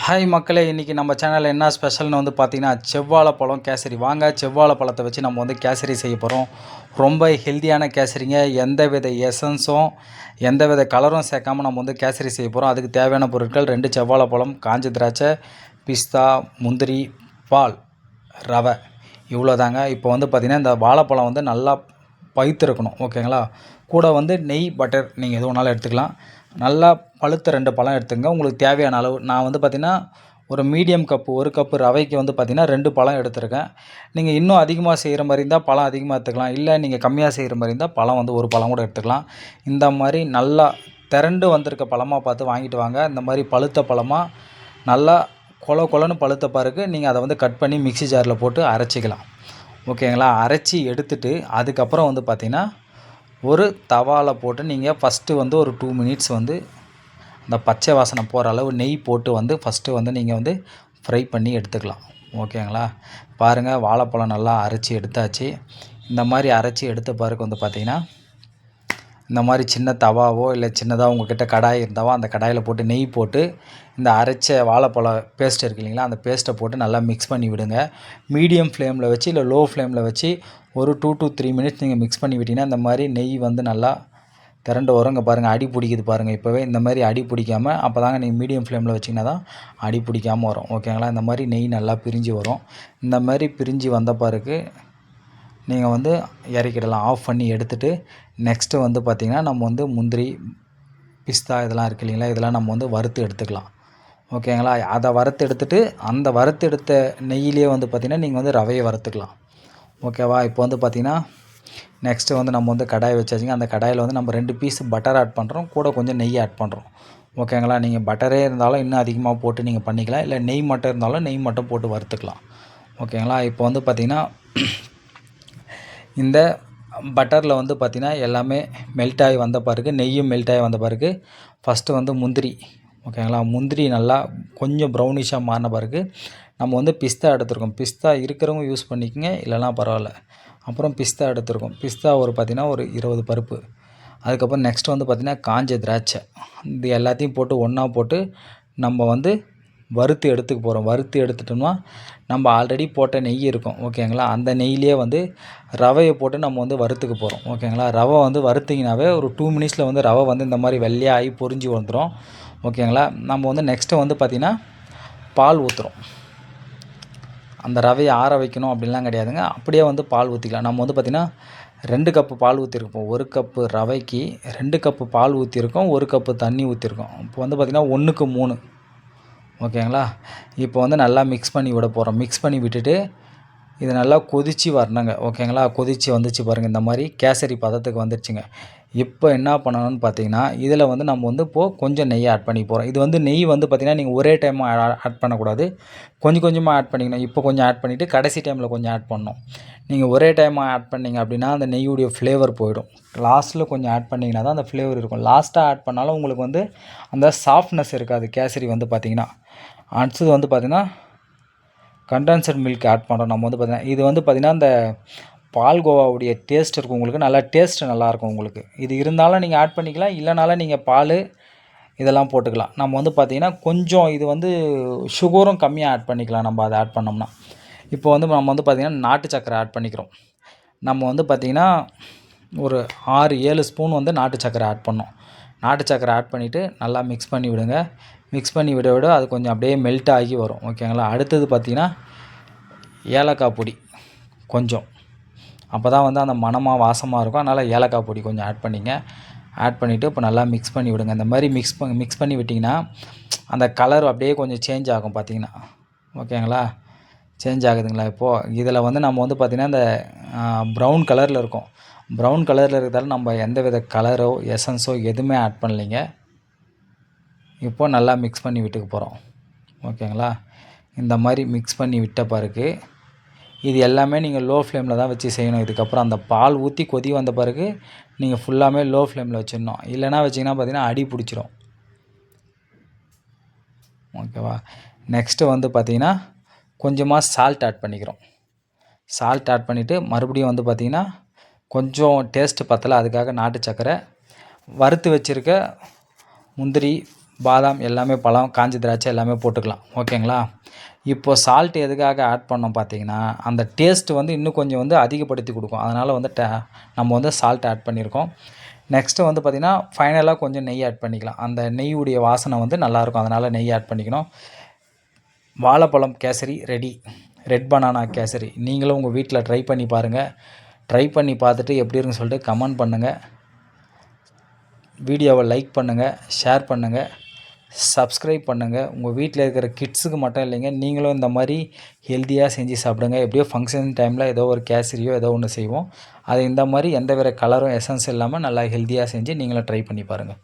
Hi மக்களே, இன்றைக்கி நம்ம சேனலில் என்ன ஸ்பெஷல்னு வந்து பார்த்திங்கன்னா செவ்வாழைப்பழம் கேசரி. வாங்க செவ்வாழைப்பழத்தை வச்சு நம்ம வந்து கேசரி செய்ய போகிறோம். ரொம்ப ஹெல்த்தியான கேசரிங்க. எந்த வித எசன்ஸும் எந்த வித கலரும் சேர்க்காமல் நம்ம வந்து கேசரி செய்ய போகிறோம். அதுக்கு தேவையான பொருட்கள் 2 செவ்வாழைப்பழம், காஞ்ச திராட்சை, பிஸ்தா, முந்திரி, பால், ரவை, இவ்வளோ தாங்க. இப்போ வந்து பார்த்திங்கன்னா இந்த வாழைப்பழம் வந்து நல்லா பழுத்திருக்கணும், ஓகேங்களா. கூட வந்து நெய், பட்டர் நீங்கள் எது வேணாலும் எடுத்துக்கலாம். நல்லா பழுத்த 2 பழம் எடுத்துங்க. உங்களுக்கு தேவையான அளவு. நான் வந்து பார்த்திங்கன்னா ஒரு மீடியம் கப்பு, 1 கப்பு ரவைக்கு வந்து பார்த்திங்கன்னா 2 பழம் எடுத்துருக்கேன். நீங்கள் இன்னும் அதிகமாக செய்கிற மாதிரி இருந்தால் பழம் அதிகமாக எடுத்துக்கலாம். இல்லை நீங்கள் கம்மியாக செய்கிற மாதிரி இருந்தால் பழம் வந்து 1 பழம் கூட எடுத்துக்கலாம். இந்த மாதிரி நல்லா திரண்டு வந்திருக்க பழமாக பார்த்து வாங்கிட்டு வாங்க. இந்த மாதிரி பழுத்த பழமாக நல்லா கொலன்னு பழுத்த பிறகு நீங்கள் அதை வந்து கட் பண்ணி மிக்ஸி ஜாரில் போட்டு அரைச்சிக்கலாம், ஓகேங்களா. அரைச்சி எடுத்துட்டு அதுக்கப்புறம் வந்து பார்த்திங்கன்னா ஒரு தவாவில் போட்டு நீங்கள் ஃபஸ்ட்டு வந்து ஒரு 2 மினிட்ஸ் வந்து அந்த பச்சை வாசனை போகிற அளவு நெய் போட்டு வந்து ஃபஸ்ட்டு வந்து நீங்கள் வந்து ஃப்ரை பண்ணி எடுத்துக்கலாம், ஓகேங்களா. பாருங்கள், வாழைப்பழம் நல்லா அரைச்சி எடுத்தாச்சு. இந்த மாதிரி அரைச்சி எடுத்த பிறகு வந்து பார்த்திங்கன்னா இந்த மாதிரி சின்ன தவாவோ இல்லை சின்னதாக உங்கள்கிட்ட கடாய் இருந்தாவோ அந்த கடாயில் போட்டு நெய் போட்டு இந்த அரைச்ச வாழைப்பழம் பேஸ்ட் இருக்கு இல்லைங்களா, அந்த பேஸ்ட்டை போட்டு நல்லா மிக்ஸ் பண்ணி விடுங்க. மீடியம் ஃப்ளேமில் வச்சு இல்லை லோ ஃப்ளேமில் வச்சு ஒரு 2 to 3 மினிட்ஸ் நீங்கள் மிக்ஸ் பண்ணி விட்டிங்கன்னா இந்த மாதிரி நெய் வந்து நல்லா திரண்டு வரும். இங்கே பாருங்கள், அடி பிடிக்குது பாருங்கள். இப்போவே இந்த மாதிரி அடி பிடிக்காமல், அப்போ தாங்க நீங்கள் மீடியம் ஃப்ளேமில் வச்சிங்கன்னா தான் அடி பிடிக்காமல் வரும், ஓகேங்களா. இந்த மாதிரி நெய் நல்லா பிரிஞ்சு வரும். இந்த மாதிரி பிரிஞ்சு வந்த பிறகு நீங்கள் வந்து இறக்கிடலாம். ஆஃப் பண்ணி எடுத்துகிட்டு நெக்ஸ்ட்டு வந்து பார்த்திங்கன்னா நம்ம வந்து முந்திரி, பிஸ்தா இதெல்லாம் இருக்குது இல்லைங்களா, இதெல்லாம் நம்ம வந்து வறுத்து எடுத்துக்கலாம், ஓகேங்களா. அதை வறுத்து எடுத்துகிட்டு அந்த வறுத்து எடுத்த நெய்யிலே வந்து பார்த்திங்கன்னா நீங்கள் வந்து ரவையை வறுத்துக்கலாம், ஓகேவா. இப்போ வந்து பார்த்திங்கன்னா நெக்ஸ்ட்டு வந்து நம்ம வந்து கடாய் வச்சாச்சுங்க. அந்த கடாயில் வந்து நம்ம 2 பீஸ் பட்டர் ஆட் பண்ணுறோம், கூட கொஞ்சம் நெய் ஆட் பண்ணுறோம், ஓகேங்களா. நீங்கள் பட்டரே இருந்தாலும் இன்னும் அதிகமாக போட்டு நீங்கள் பண்ணிக்கலாம். இல்லை நெய் மட்டும் இருந்தாலும் நெய் மட்டும் போட்டு வறுத்துக்கலாம், ஓகேங்களா. இப்போ வந்து பார்த்திங்கன்னா இந்த பட்டரில் வந்து பார்த்திங்கன்னா எல்லாமே மெல்ட் ஆகி வந்த பிறகு, நெய்யும் மெல்ட் ஆகி வந்த பிறகு ஃபஸ்ட்டு வந்து முந்திரி, ஓகேங்களா. முந்திரி நல்லா கொஞ்சம் ப்ரௌனிஷாக மாறின பிறகு நம்ம வந்து பிஸ்தா எடுத்துருக்கோம். பிஸ்தா இருக்கிறவங்க யூஸ் பண்ணிக்கோங்க, இல்லைனா பரவாயில்ல. அப்புறம் பிஸ்தா எடுத்துருக்கோம். பிஸ்தா ஒரு பார்த்திங்கன்னா ஒரு 20 பருப்பு. அதுக்கப்புறம் நெக்ஸ்ட் வந்து பார்த்திங்கன்னா காஞ்ச திராட்சை. இது எல்லாத்தையும் போட்டு ஒன்றா போட்டு நம்ம வந்து வறுத்து எடுத்துக்க போகிறோம். வறுத்து எடுத்துட்டோம்னா நம்ம ஆல்ரெடி போட்ட நெய் இருக்கும், ஓகேங்களா. அந்த நெய்யிலே வந்து ரவையை போட்டு நம்ம வந்து வறுத்துக்க போகிறோம், ஓகேங்களா. ரவை வந்து வறுத்திங்கனாவே ஒரு 2 மினிட்ஸில் வந்து ரவை வந்து இந்த மாதிரி வெள்ளையாகி பொரிஞ்சு வந்துடும், ஓகேங்களா. நம்ம வந்து நெக்ஸ்ட்டு வந்து பார்த்திங்கன்னா பால் ஊற்றுறோம். அந்த ரவையை ஆற வைக்கணும் அப்படின்லாம் கிடையாதுங்க, அப்படியே வந்து பால் ஊற்றிக்கலாம். நம்ம வந்து பார்த்திங்கன்னா 2 கப்பு பால் ஊற்றிருப்போம். 1 கப்பு ரவைக்கு 2 கப்பு பால் ஊற்றிருக்கோம், 1 கப்பு தண்ணி ஊற்றிருக்கோம். இப்போ வந்து பார்த்திங்கன்னா 1க்கு 3, ஓகேங்களா. இப்போ வந்து நல்லா மிக்ஸ் பண்ணி விட போகிறோம். மிக்ஸ் பண்ணி விட்டுட்டு இது நல்லா கொதித்து வரணுங்க, ஓகேங்களா. கொதித்து வந்துச்சு பாருங்கள், இந்த மாதிரி கேசரி பதத்துக்கு வந்துடுச்சுங்க. இப்போ என்ன பண்ணணும்னு பார்த்தீங்கன்னா இதில் வந்து நம்ம வந்து இப்போது கொஞ்சம் நெய் ஆட் பண்ணி போகிறோம். இது வந்து நெய் வந்து பார்த்திங்கன்னா நீங்கள் ஒரே டைமாக ஆட் பண்ணக்கூடாது, கொஞ்சம் கொஞ்சமாக ஆட் பண்ணிக்கணும். இப்போ கொஞ்சம் ஆட் பண்ணிவிட்டு கடைசி டைமில் கொஞ்சம் ஆட் பண்ணணும். நீங்கள் ஒரே டைமாக ஆட் பண்ணிங்க அப்படின்னா அந்த நெய்யுடைய ஃப்ளேவர் போயிடும். லாஸ்ட்டில் கொஞ்சம் ஆட் பண்ணிங்கன்னா தான் அந்த ஃப்ளேவர் இருக்கும். லாஸ்ட்டாக ஆட் பண்ணாலும் உங்களுக்கு வந்து அந்த சாஃப்ட்னஸ் இருக்காது கேசரி வந்து பார்த்திங்கன்னா. அடுத்தது வந்து பார்த்திங்கன்னா கண்டென்சட் மில்க் ஆட் பண்ணுறோம். நம்ம வந்து பார்த்திங்கன்னா இது வந்து பார்த்திங்கன்னா இந்த பால்கோவாவுடைய டேஸ்ட் இருக்கும் உங்களுக்கு, நல்லா டேஸ்ட்டு நல்லாயிருக்கும் உங்களுக்கு. இது இருந்தாலும் நீங்கள் ஆட் பண்ணிக்கலாம், இல்லைனாலும் நீங்கள் பால் இதெல்லாம் போட்டுக்கலாம். நம்ம வந்து பார்த்திங்கன்னா கொஞ்சம் இது வந்து சுகரும் கம்மியாக ஆட் பண்ணிக்கலாம் நம்ம அதை ஆட் பண்ணோம்னா. இப்போ வந்து நம்ம வந்து பார்த்திங்கன்னா நாட்டு சக்கரை ஆட் பண்ணிக்கிறோம். நம்ம வந்து பார்த்திங்கன்னா ஒரு 6-7 ஸ்பூன் வந்து நாட்டு சக்கரை ஆட் பண்ணோம். நாட்டு சக்கரை ஆட் பண்ணிவிட்டு நல்லா மிக்ஸ் பண்ணி விடுங்க. மிக்ஸ் பண்ணி விட அது கொஞ்சம் அப்படியே மெல்ட் ஆகி வரும், ஓகேங்களா. அடுத்தது பார்த்திங்கன்னா ஏலக்காய் பொடி கொஞ்சம், அப்போ தான் வந்து அந்த மணமாக வாசமாக இருக்கும். அதனால் ஏலக்காய் பொடி கொஞ்சம் ஆட் பண்ணிங்க. ஆட் பண்ணிவிட்டு இப்போ நல்லா மிக்ஸ் பண்ணி விடுங்க. இந்த மாதிரி மிக்ஸ் பண்ணி விட்டிங்கன்னா அந்த கலர் அப்படியே கொஞ்சம் சேஞ்ச் ஆகும் பார்த்திங்கன்னா, ஓகேங்களா. சேஞ்ச் ஆகுதுங்களா. இப்போது இதில் வந்து நம்ம வந்து பார்த்திங்கன்னா இந்த ப்ரௌன் கலரில் இருக்கும். ப்ரௌன் கலரில் இருக்கிறதால நம்ம எந்த வித கலரோ எசன்ஸோ எதுவுமே ஆட் பண்ணலைங்க. இப்போது நல்லா மிக்ஸ் பண்ணி விட்டுக்க போகிறோம், ஓகேங்களா. இந்த மாதிரி மிக்ஸ் பண்ணி விட்ட பிறகு இது எல்லாமே நீங்கள் லோ ஃப்ளேமில் தான் வச்சு செய்யணும். இதுக்கப்புறம் அந்த பால் ஊற்றி கொதி வந்த பிறகு நீங்கள் ஃபுல்லாமே லோ ஃப்ளேமில் வச்சிடணும். இல்லைனா வச்சிங்கன்னா பார்த்திங்கன்னா அடி பிடிச்சிரும், ஓகேவா. நெக்ஸ்ட்டு வந்து பார்த்திங்கன்னா கொஞ்சமாக சால்ட் ஆட் பண்ணிக்கிறோம். சால்ட் ஆட் பண்ணிவிட்டு மறுபடியும் வந்து பார்த்திங்கன்னா கொஞ்சம் டேஸ்ட்டு பத்தலை, அதுக்காக நாட்டு சக்கரை, வறுத்து வச்சுருக்க முந்திரி, பாதாம் எல்லாமே பழம், காஞ்ச திராட்சை எல்லாமே போட்டுக்கலாம். ஓகேங்களா? இப்போ சால்ட் எதுக்காக ஆட் பண்ணோம் பார்த்தீங்கன்னா, அந்த டேஸ்ட் வந்து இன்னும் கொஞ்சம் வந்து அதிகப்படுத்தி கொடுக்கும். அதனால் வந்து நம்ம வந்து சால்ட் ஆட் பண்ணியிருக்கோம். நெக்ஸ்ட்டு வந்து பார்த்திங்கன்னா ஃபைனலாக கொஞ்சம் நெய் ஆட் பண்ணிக்கலாம். அந்த நெய்யுடைய வாசனை வந்து நல்லாயிருக்கும். அதனால் நெய் ஆட் பண்ணிக்கணும். வாழைப்பழம் kesari ready. Red banana kesari. நீங்களும் உங்கள் வீட்டில் ட்ரை பண்ணி பாருங்கள். ட்ரை பண்ணி பார்த்துட்டு எப்படி இருக்குன்னு சொல்லிட்டு கமெண்ட் பண்ணுங்கள். வீடியோவை லைக் பண்ணுங்கள், ஷேர் பண்ணுங்கள், சப்ஸ்கிரைப் பண்ணுங்கள். உங்கள் வீட்டில் இருக்கிற கிட்ஸுக்கு மட்டும் இல்லைங்க, நீங்களும் இந்த மாதிரி ஹெல்த்தியாக செஞ்சு சாப்பிடுங்க. எப்படியோ ஃபங்க்ஷன் டைமில் ஏதோ ஒரு கேசரியோ ஏதோ ஒன்று செய்வோம். அது இந்த மாதிரி எந்த வேறு கலரும் எசன்ஸ் இல்லாமல் நல்லா ஹெல்த்தியாக செஞ்சு நீங்களும் ட்ரை பண்ணி பாருங்கள்.